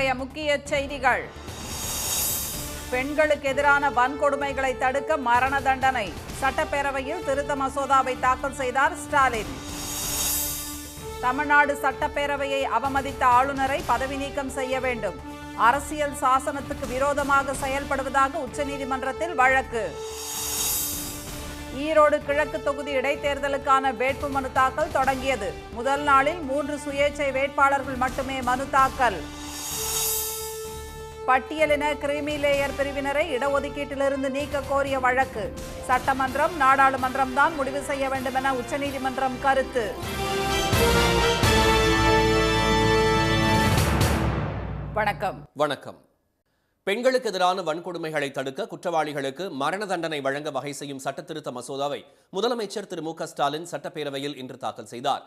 இன்றைய முக்கிய செய்திகள். பெண்களுக்கு எதிரான வன்கொடுமைகளை தடுக்க மரண தண்டனை. சட்டப்பேரவையில் திருத்த மசோதாவை தாக்கல் செய்தார் ஸ்டாலின். தமிழ்நாடு சட்டப்பேரவையை அவமதித்த ஆளுநரை பதவி நீக்கம் செய்ய வேண்டும். அரசியல் சாசனத்துக்கு விரோதமாக செயல்படுவதாக உச்சநீதிமன்றத்தில் வழக்கு. ஈரோடு கிழக்கு தொகுதி இடைத்தேர்தலுக்கான வேட்புமனு தாக்கல் தொடங்கியது. முதல் நாளில் 3 சுயேட்சை வேட்பாளர்கள் மட்டுமே மனு தாக்கல். பட்டியலின கிரீமி லேயர் பிரிவினரை இடஒதுக்கீட்டிலிருந்து நீக்க கோரிய வழக்கு. சட்டமன்றம் நாடாளுமன்றம் தான் முடிவு செய்ய வேண்டும் என உச்சநீதிமன்றம் கருத்து. வணக்கம். பெண்களுக்கு எதிரான வன்கொடுமைகளை தடுக்க குற்றவாளிகளுக்கு மரண தண்டனை வழங்க வகை செய்யும் சட்டத்திருத்த மசோதாவை முதலமைச்சர் திரு மு.க. ஸ்டாலின் சட்டப்பேரவையில் இன்று தாக்கல் செய்தார்.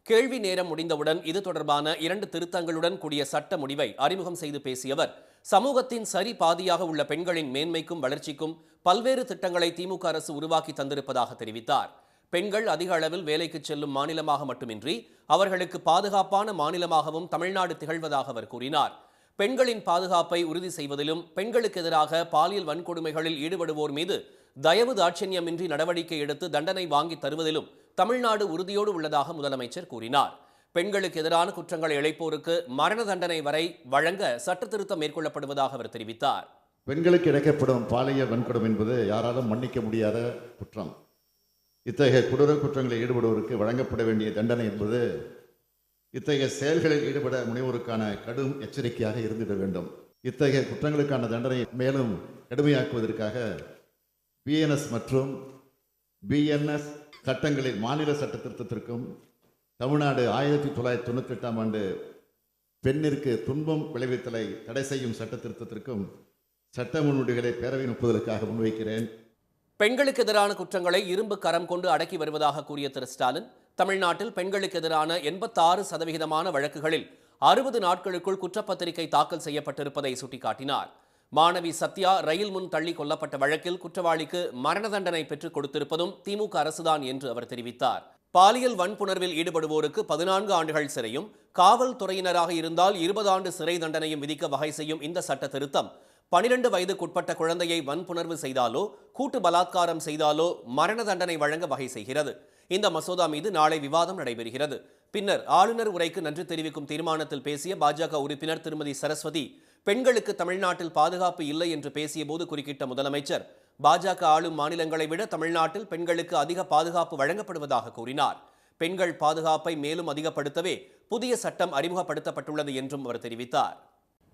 கேள்வி நேரம் முடிந்தவுடன் இது தொடர்பான 2 திருத்தங்களுடன் கூடிய சட்ட முடிவை அறிமுகம் செய்து பேசிய அவர், சமூகத்தின் சரி பாதியாக உள்ள பெண்களின் மேன்மைக்கும் வளர்ச்சிக்கும் பல்வேறு திட்டங்களை திமுக அரசு உருவாக்கி தந்திருப்பதாக தெரிவித்தார். பெண்கள் அதிக அளவில் வேலைக்கு செல்லும் மாநிலமாக மட்டுமின்றி அவர்களுக்கு பாதுகாப்பான மாநிலமாகவும் தமிழ்நாடு திகழ்வதாக அவர் கூறினார். பெண்களின் பாதுகாப்பை உறுதி செய்வதிலும் பெண்களுக்கு எதிராக பாலியல் வன்கொடுமைகளில் ஈடுபடுவோர் மீது தயவு தாட்சண்யமின்றி நடவடிக்கை எடுத்து தண்டனை வாங்கி தருவதிலும் தமிழ்நாடு உறுதியோடு உள்ளதாக முதலமைச்சர் கூறினார். பெண்களுக்கு எதிரான குற்றங்களை இழைப்போருக்கு மரண தண்டனை வரை வழங்க சட்ட திருத்தம் மேற்கொள்ளப்படுவதாக அவர் தெரிவித்தார். பெண்களுக்கு இழைக்கப்படும் பாலியல் வன்கொடுமை என்பது யாராலும் மன்னிக்க முடியாத குற்றம். இத்தகைய கொடூர குற்றங்களில் ஈடுபடுவோருக்கு வழங்கப்பட வேண்டிய தண்டனை என்பது இத்தகைய செயல்களில் ஈடுபட முனைவோருக்கான கடும் எச்சரிக்கையாக இருந்திட வேண்டும். இத்தகைய குற்றங்களுக்கான தண்டனை மேலும் கடுமையாக்குவதற்காக பிஎன்எஸ் மற்றும் பிஎன்எஸ் சட்டங்களில் மாநில சட்ட திருத்தத்திற்கும் தமிழ்நாடு 1998ஆம் ஆண்டு பெண்ணிற்கு துன்பம் விளைவித்தலை தடை செய்யும் சட்ட திருத்தத்திற்கும் சட்ட முன்வடிவுகளை பேரவையின் ஒப்புதலுக்காக முன்வைக்கிறேன். பெண்களுக்கு எதிரான குற்றங்களை இரும்பு கரம் கொண்டு அடக்கி வருவதாக கூறிய திரு ஸ்டாலின், தமிழ்நாட்டில் பெண்களுக்கு எதிரான 86% வழக்குகளில் 60 நாட்களுக்குள் குற்றப்பத்திரிகை தாக்கல் செய்யப்பட்டிருப்பதை சுட்டிக்காட்டினார். மாணவி சத்யா ரயில் முன் தள்ளி கொல்லப்பட்ட வழக்கில் குற்றவாளிக்கு மரண தண்டனை பெற்றுக் கொடுத்திருப்பதும் திமுக அரசுதான் என்று அவர் தெரிவித்தார். பாலியல் வன்புணர்வில் ஈடுபடுவோருக்கு 14 ஆண்டுகள் சிறையும், காவல்துறையினராக இருந்தால் 20 ஆண்டு சிறை தண்டனையும் விதிக்க வகை செய்யும் இந்த சட்ட திருத்தம் 12 வயதுக்குட்பட்ட குழந்தையை வன்புணர்வு செய்தாலோ கூட்டு பலாத்காரம் செய்தாலோ மரண தண்டனை வழங்க வகை செய்கிறது. இந்த மசோதா மீது நாளை விவாதம் நடைபெறுகிறது. பின்னர் ஆளுநர் உரைக்கு நன்றி தெரிவிக்கும் தீர்மானத்தில் பேசிய பாஜக உறுப்பினர் திருமதி சரஸ்வதி, பெண்களுக்கு தமிழ்நாட்டில் பாதுகாப்பு இல்லை என்று பேசிய போது குறுக்கிட்ட முதலமைச்சர், பாஜக ஆளும் மாநிலங்களை விட தமிழ்நாட்டில் பெண்களுக்கு அதிக பாதுகாப்பு வழங்கப்படுவதாக கூறினார். பெண்கள் பாதுகாப்பை மேலும் அதிகப்படுத்தவே புதிய சட்டம் அறிமுகப்படுத்தப்பட்டுள்ளது என்றும் அவர் தெரிவித்தார்.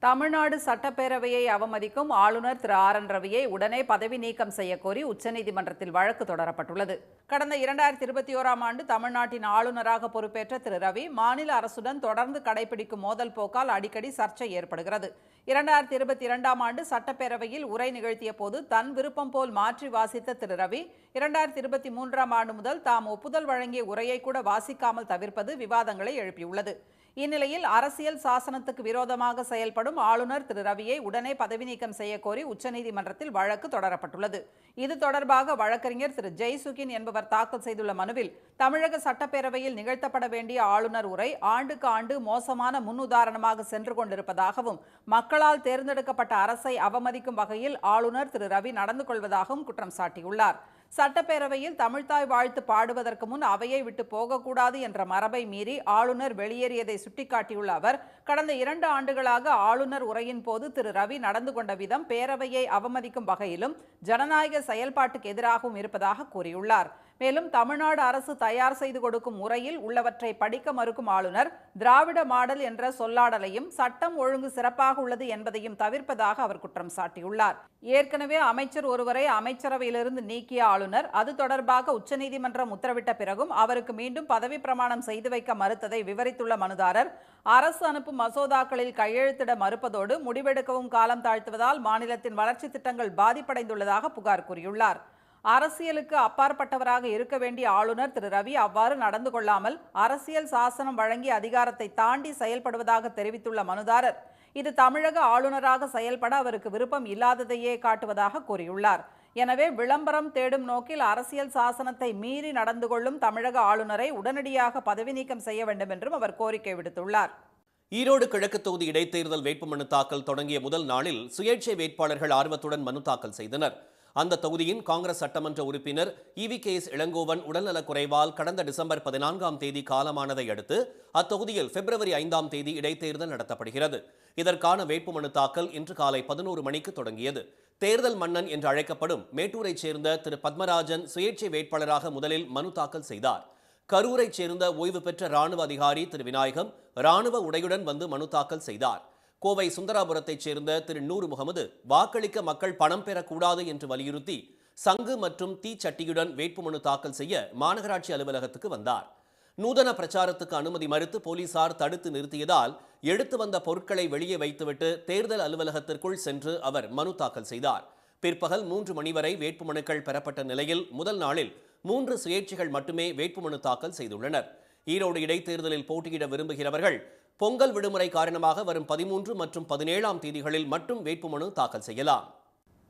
தமிழ்நாடு சட்டப்பேரவையை அவமதிக்கும் ஆளுநர் திரு ஆர். என். ரவியை உடனே பதவி நீக்கம் செய்ய கோரி உச்சநீதிமன்றத்தில் வழக்கு தொடரப்பட்டுள்ளது. கடந்த 2021ஆம் ஆண்டு தமிழ்நாட்டின் ஆளுநராக பொறுப்பேற்ற திரு ரவி மாநில அரசுடன் தொடர்ந்து கடைபிடிக்கும் மோதல் போக்கால் அடிக்கடி சர்ச்சை ஏற்படுகிறது. 2022ஆம் ஆண்டு சட்டப்பேரவையில் உரை நிகழ்த்திய போது தன் விருப்பம் போல் மாற்றி வாசித்த திரு ரவி 2023ஆம் ஆண்டு முதல் தாம் ஒப்புதல் வழங்கிய உரையை கூட வாசிக்காமல் தவிர்ப்பது விவாதங்களை எழுப்பியுள்ளது. இந்நிலையில் அரசியல் சாசனத்துக்கு விரோதமாக செயல்படும் ஆளுநர் திரு ரவியை உடனே பதவி நீக்கம் செய்ய கோரி உச்சநீதிமன்றத்தில் வழக்கு தொடரப்பட்டுள்ளது. இது தொடர்பாக வழக்கறிஞர் திரு ஜெய்சுகின் என்பவர் தாக்கல் செய்துள்ள மனுவில், தமிழக சட்டப்பேரவையில் நிகழ்த்தப்பட வேண்டிய ஆளுநர் உரை ஆண்டுக்கு ஆண்டு மோசமான முன்னுதாரணமாக சென்று கொண்டிருப்பதாகவும், மக்களால் தேர்ந்தெடுக்கப்பட்ட அரசை அவமதிக்கும் வகையில் ஆளுநர் திரு ரவி நடந்து கொள்வதாகவும் குற்றம் சாட்டியுள்ளார். சட்டப்பேரவையில் தமிழ்தாய் வாழ்த்து பாடுவதற்கு முன் அவையை விட்டு போகக்கூடாது என்ற மரபை மீறி ஆளுநர் வெளியேறியதை சுட்டிக்காட்டியுள்ள அவர், கடந்த 2 ஆண்டுகளாக ஆளுநர் உரையின் போது திரு ரவி நடந்து கொண்ட விதம் பேரவையை அவமதிக்கும் வகையிலும் ஜனநாயக செயல்பாட்டுக்கு எதிராகவும் இருப்பதாக கூறியுள்ளார். மேலும் தமிழ்நாடு அரசு தயார் செய்து கொடுக்கும் உரையில் உள்ளவற்றை படிக்க மறுக்கும் ஆளுநர் திராவிட மாடல் என்ற சொல்லாடலையும் சட்டம் ஒழுங்கு சிறப்பாக உள்ளது என்பதையும் தவிர்ப்பதாக அவர் குற்றம் சாட்டியுள்ளார். ஏற்கனவே அமைச்சர் ஒருவரை அமைச்சரவையிலிருந்து நீக்கிய ஆளுநர் அது தொடர்பாக உச்சநீதிமன்றம் உத்தரவிட்ட பிறகும் அவருக்கு மீண்டும் பதவி பிரமாணம் செய்து வைக்க மறுத்ததை விவரித்துள்ள மனுதாரர், அரசு அனுப்பும் மசோதாக்களில் கையெழுத்திட மறுப்பதோடு முடிவெடுக்கவும் காலம் தாழ்த்துவதால் மாநிலத்தின் வளர்ச்சி திட்டங்கள் பாதிப்படைந்துள்ளதாக புகார் கூறியுள்ளார். அரசியலுக்கு அப்பாற்பட்டவராக இருக்க வேண்டிய ஆளுநர் திரு ரவி அவ்வாறு நடந்து கொள்ளாமல் அரசியல் சாசனம் வழங்கிய அதிகாரத்தை தாண்டி செயல்படுவதாக தெரிவித்துள்ள மனுதாரர், இது தமிழக ஆளுநராக செயல்பட அவருக்கு விருப்பம் இல்லாததையே காட்டுவதாக கூறியுள்ளார். எனவே விளம்பரம் தேடும் நோக்கில் அரசியல் சாசனத்தை மீறி நடந்து கொள்ளும் தமிழக ஆளுநரை உடனடியாக பதவி நீக்கம் செய்ய வேண்டும் என்றும் அவர் கோரிக்கை விடுத்துள்ளார். ஈரோடு கிழக்கு தொகுதி இடைத்தேர்தல் வேட்புமனு தாக்கல் தொடங்கிய முதல் நாளில் சுயேட்சை வேட்பாளர்கள் ஆர்வத்துடன் மனு தாக்கல் செய்தனர். அந்த தொகுதியின் காங்கிரஸ் சட்டமன்ற உறுப்பினர் EVKS இளங்கோவன் உடல்நலக் குறைவால் கடந்த டிசம்பர் 14ஆம் தேதி காலமானதை அடுத்து அத்தொகுதியில் பிப்ரவரி 5ஆம் தேதி இடைத்தேர்தல் நடத்தப்படுகிறது. இதற்கான வேட்புமனு தாக்கல் இன்று காலை 11 மணிக்கு தொடங்கியது. தேர்தல் மன்னன் என்று அழைக்கப்படும் மேட்டூரைச் சேர்ந்த திரு பத்மராஜன் சுயேட்சை வேட்பாளராக முதலில் மனு தாக்கல் செய்தார். கரூரைச் சேர்ந்த ஓய்வு பெற்ற ராணுவ அதிகாரி திரு விநாயகம் ராணுவ உடையுடன் வந்து மனு தாக்கல் செய்தார். கோவை சுந்தராபுரத்தைச் சேர்ந்த திரு நூறு முகமது வாக்களிக்க மக்கள் பணம் பெறக்கூடாது என்று வலியுறுத்தி சங்கு மற்றும் தீச்சட்டியுடன் வேட்புமனு தாக்கல் செய்ய மாநகராட்சி அலுவலகத்துக்கு வந்தார். நூதன பிரச்சாரத்துக்கு அனுமதி மறுத்து போலீசார் தடுத்து நிறுத்தியதால் எடுத்து வந்த பொருட்களை வெளியே வைத்துவிட்டு தேர்தல் அலுவலகத்திற்குள் சென்று அவர் மனு தாக்கல் செய்தார். பிற்பகல் 3 மணி வரை வேட்புமனுக்கள் பெறப்பட்ட நிலையில் முதல் நாளில் 3 சுயேட்சைகள் மட்டுமே வேட்புமனு தாக்கல் செய்துள்ளனர். ஈரோடு இடைத்தேர்தலில் போட்டியிட விரும்புகிறவர்கள் பொங்கல் விடுமுறை காரணமாக வரும் 13 மற்றும் 17ஆம் தேதிகளில் மட்டும் வேட்புமனு தாக்கல் செய்யலாம்.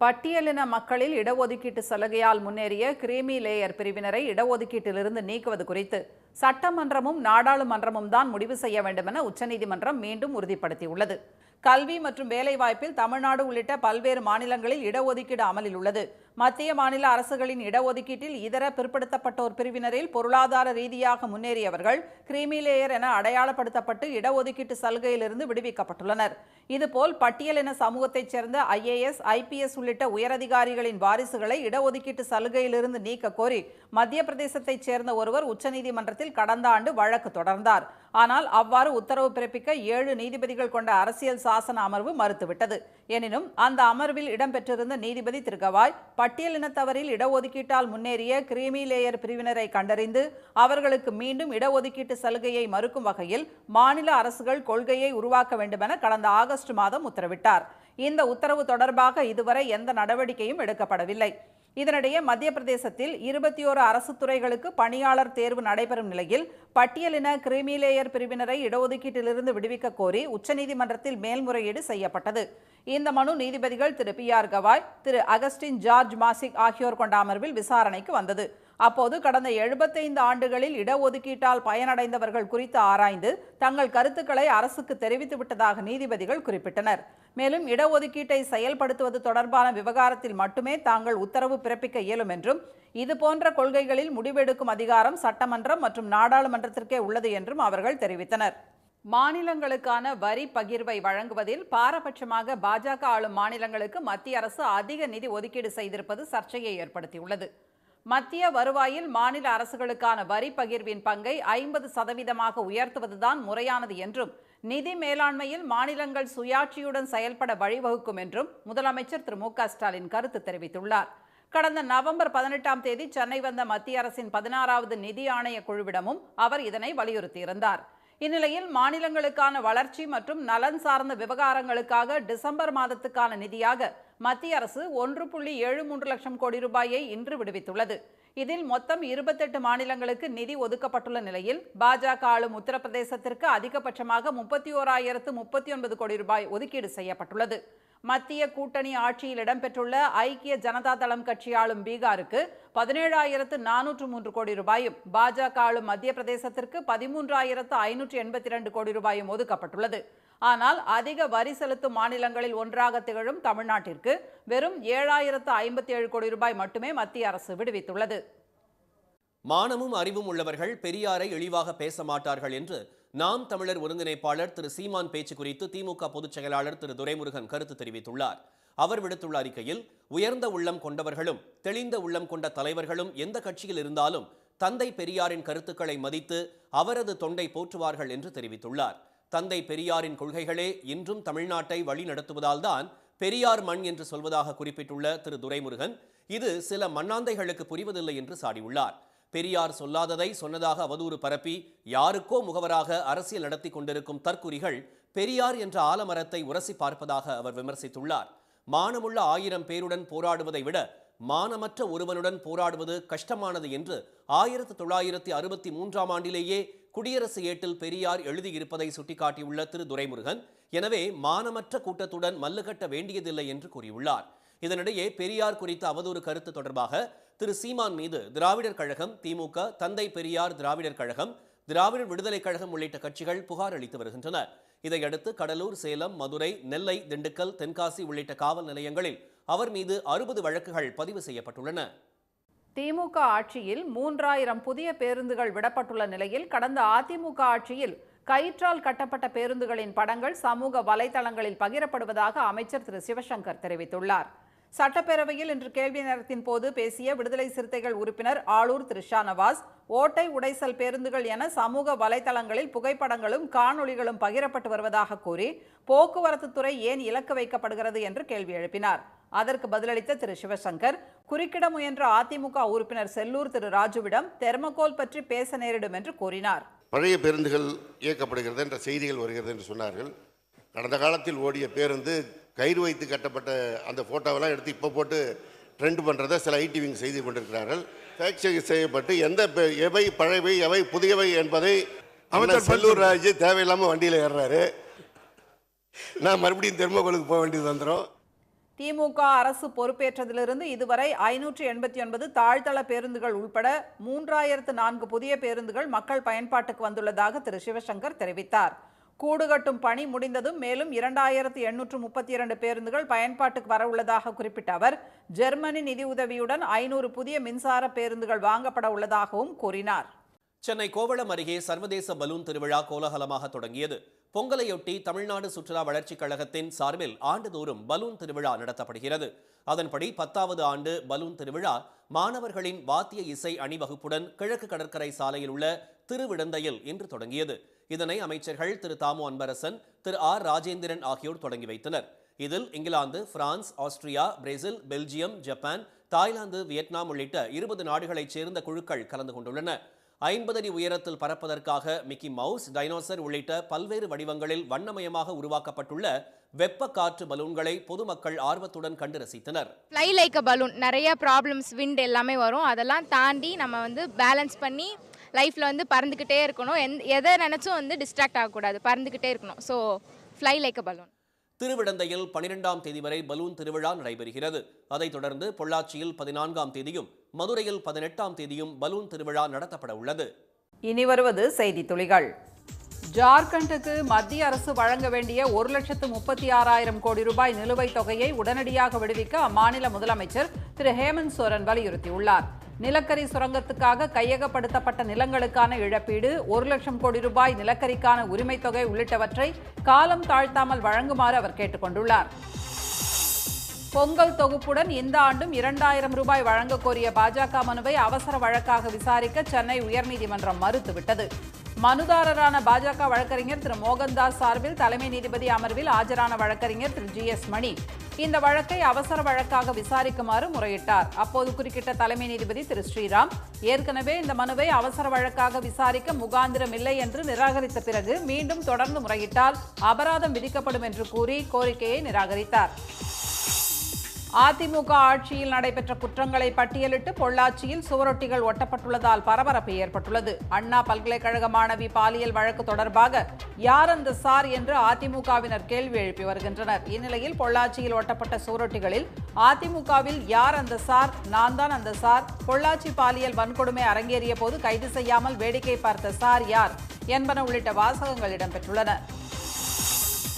பட்டியலின மக்களில் இடஒதுக்கீட்டு சலுகையால் முன்னேறிய கிரீமி லேயர் பிரிவினரை இடஒதுக்கீட்டிலிருந்து நீக்குவது குறித்து சட்டமன்றமும் நாடாளுமன்றமும் தான் முடிவு செய்ய வேண்டும் என உச்சநீதிமன்றம் மீண்டும் உறுதிப்படுத்தியுள்ளது. கல்வி மற்றும் வேலைவாய்ப்பில் தமிழ்நாடு உள்ளிட்ட பல்வேறு மாநிலங்களில் இடஒதுக்கீடு அமலில் உள்ளது. மத்திய மாநில அரசுகளின் இடஒதுக்கீட்டில் இதர பிற்படுத்தப்பட்டோர் பிரிவினரில் பொருளாதார ரீதியாக முன்னேறியவர்கள் கிரீமி லேயர் என அடையாளப்படுத்தப்பட்டு இடஒதுக்கீட்டு சலுகையிலிருந்து விடுவிக்கப்பட்டுள்ளனர். இதுபோல் பட்டியலின சமூகத்தைச் சேர்ந்த IAS, IPS உள்ளிட்ட உயரதிகாரிகளின் வாரிசுகளை இடஒதுக்கீட்டு சலுகையிலிருந்து நீக்க கோரி மத்திய பிரதேசத்தைச் சேர்ந்த ஒருவர் உச்சநீதிமன்றத்தில் கடந்த ஆண்டு வழக்கு தொடர்ந்தார். ஆனால் அவ்வாறு உத்தரவு பிறப்பிக்க 7 நீதிபதிகள் கொண்ட அரசியல் சாசன அமர்வு மறுத்துவிட்டது. எனினும் அந்த அமர்வில் இடம்பெற்றிருந்த நீதிபதி திரு கவாய் பட்டியலினத்தவரில் இடஒதுக்கீட்டால் முன்னேறிய கிரீமி லேயர் பிரிவினரை கண்டறிந்து அவர்களுக்கு மீண்டும் இடஒதுக்கீட்டு சலுகையை மறுக்கும் வகையில் மாநில அரசுகள் கொள்கையை உருவாக்க வேண்டுமென கடந்த ஆகஸ்ட் மாதம் உத்தரவிட்டார். இந்த உத்தரவு தொடர்பாக இதுவரை எந்த நடவடிக்கையும் எடுக்கப்படவில்லை. இதனிடையே மத்திய பிரதேசத்தில் 21 அரசு துறைகளுக்கு பணியாளர் தேர்வு நடைபெறும் நிலையில் பட்டியலின கிரீமி லேயர் பிரிவினரை இடஒதுக்கீட்டிலிருந்து விடுவிக்க கோரி உச்சநீதிமன்றத்தில் மேல்முறையீடு செய்யப்பட்டது. இந்த மனு நீதிபதிகள் திரு PR கவாய், திரு அகஸ்டின் ஜார்ஜ் மாசிக் ஆகியோர் கொண்ட அமர்வில் விசாரணைக்கு வந்தது. அப்போது கடந்த 75 ஆண்டுகளில் இடஒதுக்கீட்டால் பயனடைந்தவர்கள் குறித்து ஆராய்ந்து தங்கள் கருத்துக்களை அரசுக்கு தெரிவித்து விட்டதாக நீதிபதிகள் குறிப்பிட்டனர். மேலும் இடஒதுக்கீட்டை செயல்படுத்துவது தொடர்பான விவகாரத்தில் மட்டுமே தாங்கள் உத்தரவு பிறப்பிக்க இயலும் என்றும் இதுபோன்ற கொள்கைகளில் முடிவெடுக்கும் அதிகாரம் சட்டமன்றம் மற்றும் நாடாளுமன்றத்திற்கே உள்ளது என்றும் அவர்கள் தெரிவித்தனர். மாநிலங்களுக்கான வரி பகிர்வை வழங்குவதில் பாரபட்சமாக பாஜக ஆளும் மாநிலங்களுக்கு மத்திய அரசு அதிக நிதி ஒதுக்கீடு செய்திருப்பது சர்ச்சையை ஏற்படுத்தியுள்ளது. மத்திய வருவாயில் மாநில அரசுகளுக்கான வரி பகிர்வின் பங்கை 50% உயர்த்துவதுதான் முறையானது என்றும் நிதி மேலாண்மையில் மாநிலங்கள் சுயாட்சியுடன் செயல்பட வழிவகுக்கும் என்றும் முதலமைச்சர் திரு மு.க. ஸ்டாலின் கருத்து தெரிவித்துள்ளார். கடந்த நவம்பர் 18ஆம் தேதி சென்னை வந்த மத்திய அரசின் 16வது நிதி ஆணைய குழுவிடமும் அவர் இதனை வலியுறுத்தியிருந்தார். இந்நிலையில் மாநிலங்களுக்கான வளர்ச்சி மற்றும் நலன் சார்ந்த விவகாரங்களுக்காக டிசம்பர் மாதத்துக்கான நிதியாக மத்திய அரசு 1.73 லட்சம் கோடி ரூபாயை இன்று விடுவித்துள்ளது. இதில் மொத்தம் 28 மாநிலங்களுக்கு நிதி ஒதுக்கப்பட்டுள்ள நிலையில் பாஜக ஆளும் உத்தரப்பிரதேசத்திற்கு அதிகபட்சமாக 31,039 கோடி ரூபாய் ஒதுக்கீடு செய்யப்பட்டுள்ளது. மத்திய கூட்டணி ஆட்சியில் இடம்பெற்றுள்ள ஐக்கிய ஜனதா தளம் கட்சி ஆளும் பீகாருக்கு 17,403 கோடி ரூபாயும் பாஜக ஆளும் மத்திய பிரதேசத்திற்கு 13,582 கோடி ரூபாயும் ஒதுக்கப்பட்டுள்ளது. ஆனால் அதிக வரி செலுத்தும் மாநிலங்களில் ஒன்றாக திகழும் தமிழ்நாட்டிற்கு வெறும் 7,057 கோடி ரூபாய் மட்டுமே மத்திய அரசு விடுவித்துள்ளது. மானமும் அறிவும் உள்ளவர்கள் பெரியாரை இழிவாக பேச மாட்டார்கள் என்று நாம் தமிழர் ஒருங்கிணைப்பாளர் திரு சீமான் பேச்சு குறித்து திமுக பொதுச் செயலாளர் திரு துரைமுருகன் கருத்து தெரிவித்துள்ளார். அவர் விடுத்துள்ள அறிக்கையில், உயர்ந்த உள்ளம் கொண்டவர்களும் தெளிந்த உள்ளம் கொண்ட தலைவர்களும் எந்த கட்சியில் இருந்தாலும் தந்தை பெரியாரின் கருத்துக்களை மதித்து அவரது தொண்டை போற்றுவார்கள் என்று தெரிவித்துள்ளார். தந்தை பெரியாரின் கொள்கைகளே இன்றும் தமிழ்நாட்டை வழி நடத்துவதால் தான் பெரியார் மண் என்று சொல்வதாக குறிப்பிட்டுள்ள திரு துரைமுருகன், இது சில மண்ணாந்தைகளுக்கு புரிவதில்லை என்று சாடியுள்ளார். பெரியார் சொல்லாததை சொன்னதாக அவதூறு பரப்பி யாருக்கோ முகவராக அரசியல் நடத்தி கொண்டிருக்கும் தற்குறிகள் பெரியார் என்ற ஆலமரத்தை உரசி பார்ப்பதாக அவர் விமர்சித்துள்ளார். மானமுள்ள 1000 பேருடன் போராடுவதை விட மானமற்ற ஒருவனுடன் போராடுவது கஷ்டமானது என்று 1963ஆம் ஆண்டிலேயே குடியரசு ஏட்டில் பெரியார் எழுதியிருப்பதை சுட்டிக்காட்டியுள்ள திரு துரைமுருகன், எனவே மானமற்ற கூட்டத்துடன் மல்லுகட்ட வேண்டியதில்லை என்று கூறியுள்ளார். இதனிடையே பெரியார் குறித்த அவதூறு கருத்து தொடர்பாக திரு சீமான் மீது திராவிடர் கழகம், திமுக, தந்தை பெரியார் திராவிடர் கழகம், திராவிட விடுதலைக் கழகம் உள்ளிட்ட கட்சிகள் புகார் அளித்து வருகின்றன. இதையடுத்து கடலூர், சேலம், மதுரை, நெல்லை, திண்டுக்கல், தென்காசி உள்ளிட்ட காவல் நிலையங்களில் அவர் மீது 60 வழக்குகள் பதிவு செய்யப்பட்டுள்ளன. திமுக ஆட்சியில் 3000 புதிய பேருந்துகள் விடப்பட்டுள்ள நிலையில் கடந்த அதிமுக ஆட்சியில் கயிற்றால் கட்டப்பட்ட பேருந்துகளின் படங்கள் சமூக வலைதளங்களில் பகிரப்படுவதாக அமைச்சர் திரு சிவசங்கர் தெரிவித்துள்ளார். சட்டப்பேரவையில் இன்று கேள்வி நேரத்தின் போது பேசிய விடுதலை சிறுத்தைகள் உறுப்பினர் ஆளூர் திரு ஷானவாஸ், ஓட்டை உடைசல் பேருந்துகள் என சமூக வலைதளங்களில் புகைப்படங்களும் காணொளிகளும் பகிரப்பட்டு வருவதாக கூறி போக்குவரத்து துறை ஏன் இலக்கு வைக்கப்படுகிறது என்று கேள்வி எழுப்பினார். அதற்கு பதிலளித்த திரு சிவசங்கர், குறுக்கிட முயன்ற அதிமுக உறுப்பினர் செல்லூர் திரு ராஜுவிடம் தெர்மோகோல் பற்றி பேச நேரிடும் என்று கூறினார். பழைய பேருந்துகள் இயக்கப்படுகிறது என்ற செய்திகள் வருகிறது என்று சொன்னார்கள். கடந்த காலத்தில் ஓடிய பேருந்து கயிறு வைத்து கட்டப்பட்ட அந்த ஃபோட்டோவெல்லாம் எடுத்து இப்போ போட்டு ட்ரெண்ட் பண்ணுறதை சில ஐடிவிங் செய்து கொண்டிருக்கிறார்கள். ஃபேக்ட் செக் செய்யப்பட்டு எவை பழையவை எவை புதியவை என்பதை அமைச்சர் செல்லூர் ராஜு தேவையில்லாமல் வண்டியில் ஏறுறாரு. நான் மறுபடியும் தெர்மோகோலுக்கு போக வேண்டியது வந்துடும். திமுக அரசு பொறுப்பேற்றதிலிருந்து இதுவரை 589 தாழ்தள பேருந்துகள் உள்பட 3004 புதிய பேருந்துகள் மக்கள் பயன்பாட்டுக்கு வந்துள்ளதாக திரு சிவசங்கர் தெரிவித்தார். கூடுகட்டும் பணி முடிந்ததும் மேலும் 2832 பேருந்துகள் பயன்பாட்டுக்கு வரவுள்ளதாக குறிப்பிட்ட அவர், ஜெர்மனி நிதியுதவியுடன் 500 புதிய மின்சார பேருந்துகள் வாங்கப்பட உள்ளதாகவும் கூறினார். சென்னை கோவளம் அருகே சர்வதேச பலூன் திருவிழா கோலாகலமாக தொடங்கியது. பொங்கலையொட்டி தமிழ்நாடு சுற்றுலா வளர்ச்சிக் கழகத்தின் சார்பில் ஆண்டுதோறும் பலூன் திருவிழா நடத்தப்படுகிறது. அதன்படி 10வது ஆண்டு பலூன் திருவிழா மாணவர்களின் வாத்திய இசை அணிவகுப்புடன் கிழக்கு கடற்கரை சாலையில் உள்ள திருவிடந்தையில் இன்று தொடங்கியது. இதனை அமைச்சர்கள் திரு தாமு அன்பரசன், திரு ஆர் ராஜேந்திரன் ஆகியோர் தொடங்கி வைத்தனர். இதில் England, France, Austria, Brazil, Belgium, Japan, Thailand, Vietnam உள்ளிட்ட 20 நாடுகளைச் சேர்ந்த குழுக்கள் கலந்து கொண்டுள்ளன. 50 அடி உயரத்தில் பறப்பதற்காக மிக்கி மவுஸ், டைனோசர் உள்ளிட்ட பல்வேறு வடிவங்களில் வண்ணமயமாக உருவாக்கப்பட்டுள்ள வெப்ப காற்று பலூன்களை பொதுமக்கள் ஆர்வத்துடன் கண்டு ரசித்தனர். ஃப்ளை லைக் அ பலூன், நிறைய ப்ராப்ளம்ஸ், விண்ட் எல்லாமே வரும். அதெல்லாம் தாண்டி நம்ம பேலன்ஸ் பண்ணி லைஃப்பில் பறந்துக்கிட்டே இருக்கணும். எதை நினச்சும் டிஸ்ட்ராக்ட் ஆகக்கூடாது, பறந்துக்கிட்டே இருக்கணும். So fly like a balloon. திருவிடந்தையில் 12ஆம் தேதி வரை பலூன் திருவிழா நடைபெறுகிறது. அதைத் தொடர்ந்து பொள்ளாச்சியில் 14ஆம் தேதியும் மதுரையில் 18ஆம் தேதியும் பலூன் திருவிழா நடத்தப்பட உள்ளது. இனி வருவது செய்தி துளிகள். ஜார்க்கண்டுக்கு மத்திய அரசு வழங்க வேண்டிய 1,36,000 கோடி ரூபாய் நிலுவைத் தொகையை உடனடியாக விடுவிக்க அம்மாநில முதலமைச்சர் திரு ஹேமந்த் சோரன் வலியுறுத்தியுள்ளார். நிலக்கரி சுரங்கத்துக்காக கையகப்படுத்தப்பட்ட நிலங்களுக்கான இழப்பீடு, 1 லட்சம் கோடி ரூபாய் நிலக்கரிக்கான உரிமைத் தொகை உள்ளிட்டவற்றை காலம் தாழ்த்தாமல் வழங்குமாறு அவர் கேட்டுக் கொண்டுள்ளார். பொங்கல் தொகுப்புடன் இந்த ஆண்டும் 2,000 ரூபாய் வழங்க கோரிய பாஜக மனுவை அவசர வழக்காக விசாரிக்க சென்னை உயர்நீதிமன்றம் மறுத்துவிட்டது. மனுதாரரான பாஜக வழக்கறிஞர் திரு மோகன்தாஸ் சார்பில் தலைமை நீதிபதி அமர்வில் ஆஜரான வழக்கறிஞர் திரு GS மணி இந்த வழக்கை அவசர வழக்காக விசாரிக்குமாறு முறையிட்டார். அப்போது குறுக்கிட்ட தலைமை நீதிபதி திரு ஸ்ரீராம், ஏற்கனவே இந்த மனுவை அவசர வழக்காக விசாரிக்க முகாந்திரம் இல்லை என்று நிராகரித்த பிறகு மீண்டும் தொடர்ந்து முறையிட்டால் அபராதம் விதிக்கப்படும் என்று கூறி கோரிக்கையை நிராகரித்தார். அதிமுக ஆட்சியில் நடைபெற்ற குற்றங்களை பட்டியலிட்டு பொள்ளாச்சியில் சுவரொட்டிகள் ஒட்டப்பட்டுள்ளதால் பரபரப்பு ஏற்பட்டுள்ளது. அண்ணா பல்கலைக்கழக மாணவி பாலியல் வழக்கு தொடர்பாக யார் அந்த சார் என்று அதிமுகவினர் கேள்வி எழுப்பி வருகின்றனர். இந்நிலையில் பொள்ளாச்சியில் ஒட்டப்பட்ட சுவரொட்டிகளில் அதிமுகவில் யார் அந்த சார், நான் தான் அந்த சார், பொள்ளாச்சி பாலியல் வன்கொடுமை அரங்கேறிய போது கைது செய்யாமல் வேடிக்கை பார்த்த சார் யார் என்பன உள்ளிட்ட வாசகங்கள் இடம்பெற்றுள்ளன.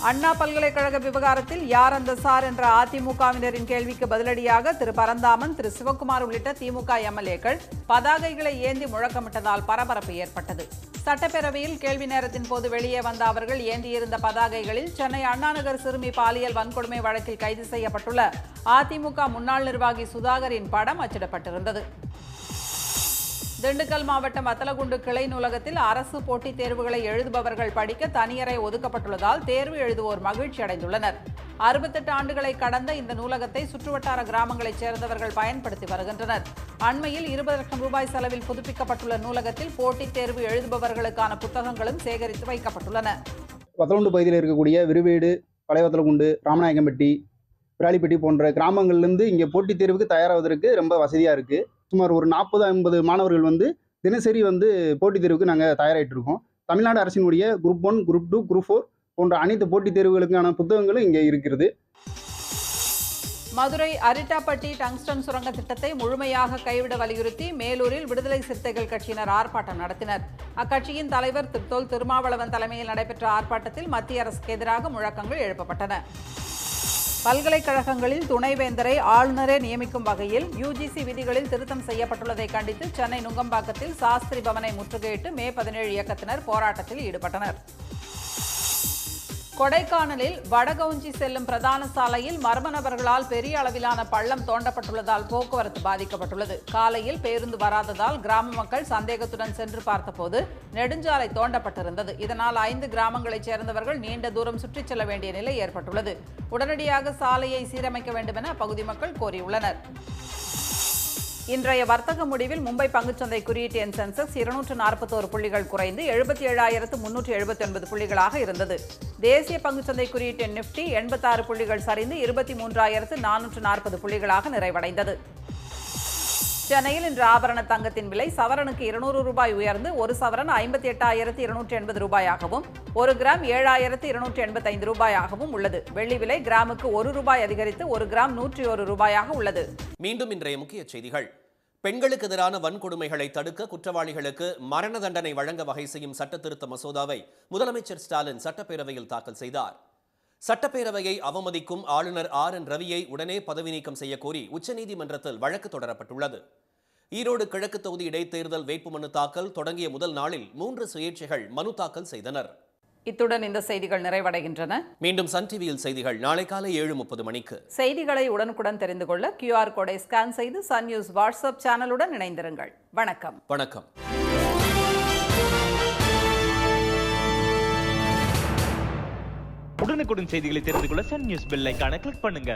அண்ணா பல்கலைக்கழக விவகாரத்தில் யார் அந்த சார் என்ற அதிமுகவினரின் கேள்விக்கு பதிலடியாக திரு பரந்தாமன், திரு சிவக்குமார் உள்ளிட்ட திமுக எம்எல்ஏக்கள் பதாகைகளை ஏந்தி முழக்கமிட்டதால் பரபரப்பு ஏற்பட்டது. சட்டப்பேரவையில் கேள்வி நேரத்தின் போது வெளியே வந்த அவர்கள் ஏந்தியிருந்த பதாகைகளில் சென்னை அண்ணாநகர் சிறுமி பாலியல் வன்கொடுமை வழக்கில் கைது செய்யப்பட்டுள்ள அதிமுக முன்னாள் நிர்வாகி சுதாகரின் படம் அச்சிடப்பட்டிருந்தது. திண்டுக்கல் மாவட்டம் வத்தலகுண்டு கிளை நூலகத்தில் அரசு போட்டித் தேர்வுகளை எழுதுபவர்கள் படிக்க தனியறை ஒதுக்கப்பட்டுள்ளதால் தேர்வு எழுதுவோர் மகிழ்ச்சி அடைந்துள்ளனர். 68 ஆண்டுகளை கடந்த இந்த நூலகத்தை சுற்றுவட்டார கிராமங்களைச் சேர்ந்தவர்கள் பயன்படுத்தி வருகின்றனர். அண்மையில் 20 லட்சம் ரூபாய் செலவில் புதுப்பிக்கப்பட்டுள்ள நூலகத்தில் போட்டித் தேர்வு எழுதுபவர்களுக்கான புத்தகங்களும் சேகரித்து வைக்கப்பட்டுள்ளன. வத்தலகுண்டு பகுதியில் இருக்கக்கூடிய விருவேடு, பழைய வத்தலகுண்டு, ராமநாயக்கம்பட்டி, விராலிப்பட்டி போன்ற கிராமங்கள்லேருந்து இங்கே போட்டித் தேர்வுக்கு தயாராவதற்கு ரொம்ப வசதியாக இருக்குது. சுமார் ஒரு 40-50 மாணவர்கள் தினசரி போட்டித் தேர்வுக்கு நாங்கள் தயாராகிட்டு இருக்கோம். தமிழ்நாடு அரசினுடைய குரூப் 1, குரூப் 2, குரூப் 4 போன்ற அனைத்து போட்டித் தேர்வுகளுக்கான புத்தகங்களும் இங்கே இருக்கிறது. மதுரை அரிட்டாப்பட்டி டங்ஸ்டன் சுரங்க திட்டத்தை முழுமையாக கைவிட வலியுறுத்தி மேலூரில் விடுதலை சிறுத்தைகள் கட்சியினர் ஆர்ப்பாட்டம் நடத்தினர். அக்கட்சியின் தலைவர் தொல் திருமாவளவன் தலைமையில் நடைபெற்ற ஆர்ப்பாட்டத்தில் மத்திய அரசுக்கு எதிராக முழக்கங்கள் எழுப்பப்பட்டன. பல்கலைக்கழகங்களில் துணைவேந்தரை ஆளுநரே நியமிக்கும் வகையில் UGC விதிகளில் திருத்தம் செய்யப்பட்டுள்ளதை கண்டித்து சென்னை நுங்கம்பாக்கத்தில் சாஸ்திரி பவனை முற்றுகையிட்டு மே 17 இயக்கத்தினர் போராட்டத்தில் ஈடுபட்டனர். கொடைக்கானலில் வடகவுஞ்சி செல்லும் பிரதான சாலையில் மர்ம நபர்களால் பெரிய அளவிலான பள்ளம் தோண்டப்பட்டுள்ளதால் போக்குவரத்து பாதிக்கப்பட்டுள்ளது. காலையில் பேருந்து வராததால் கிராம மக்கள் சந்தேகத்துடன் சென்று பார்த்தபோது நெடுஞ்சாலை தோண்டப்பட்டிருந்தது. இதனால் 5 கிராமங்களைச் சேர்ந்தவர்கள் நீண்ட தூரம் சுற்றிச் செல்ல வேண்டிய நிலை ஏற்பட்டுள்ளது. உடனடியாக சாலையை சீரமைக்க வேண்டும் என அப்பகுதி மக்கள் கோரியுள்ளனர். இன்றைய வர்த்தக முடிவில் மும்பை பங்குச்சந்தை குறியீட்டு எண் சென்செக்ஸ் 241 புள்ளிகள் குறைந்து 77,379 புள்ளிகளாக இருந்தது. தேசிய பங்குச்சந்தை குறியீட்டு எண் நிப்டி 86 புள்ளிகள் சரிந்து 23,440 புள்ளிகளாக நிறைவடைந்தது. சென்னையில் இன்று ஆபரண தங்கத்தின் விலை சவரனுக்கு 200 ரூபாய் உயர்ந்து ஒரு சவரன் 58,280 ரூபாயாகவும் ஒரு கிராம் 7,285 ரூபாயாகவும் உள்ளது. வெள்ளி விலை கிராமுக்கு 1 ரூபாய் அதிகரித்து ஒரு கிராம் 101 ரூபாயாக உள்ளது. மீண்டும் இன்றைய முக்கிய செய்திகள். பெண்களுக்கு எதிரான வன்கொடுமைகளை தடுக்க குற்றவாளிகளுக்கு மரண தண்டனை வழங்க வகை செய்யும் சட்ட திருத்த மசோதாவை முதலமைச்சர் ஸ்டாலின் சட்டப்பேரவையில் தாக்கல் செய்தார். சட்டப்பேரவையை அவமதிக்கும் ஆளுநர் RN ரவியை உடனே பதவி நீக்கம் செய்ய கோரி உச்சநீதிமன்றத்தில் வழக்கு தொடரப்பட்டுள்ளது. ஈரோடு கிழக்கு தொகுதி இடைத்தேர்தல் வேட்புமனு தாக்கல் தொடங்கிய முதல் நாளில் 3 சுயேட்சைகள் மனு தாக்கல் செய்தனர். இத்துடன் இந்த செய்திகள் நிறைவடைகின்றன. மீண்டும் சன் டிவியில் செய்திகள் நாளை காலை 7:30 மணிக்கு. செய்திகளை உடனுக்குடன் தெரிந்து கொள்ள QR கோடை ஸ்கேன் செய்து சன் நியூஸ் வாட்ஸ்அப் சேனலுடன் இணைந்திருங்கள். வணக்கம். வணக்கம். உடனுக்குடன் செய்திகளை தெரிந்து கொள்ள சன் நியூஸ் பெல் ஐகானை கிளிக் பண்ணுங்க.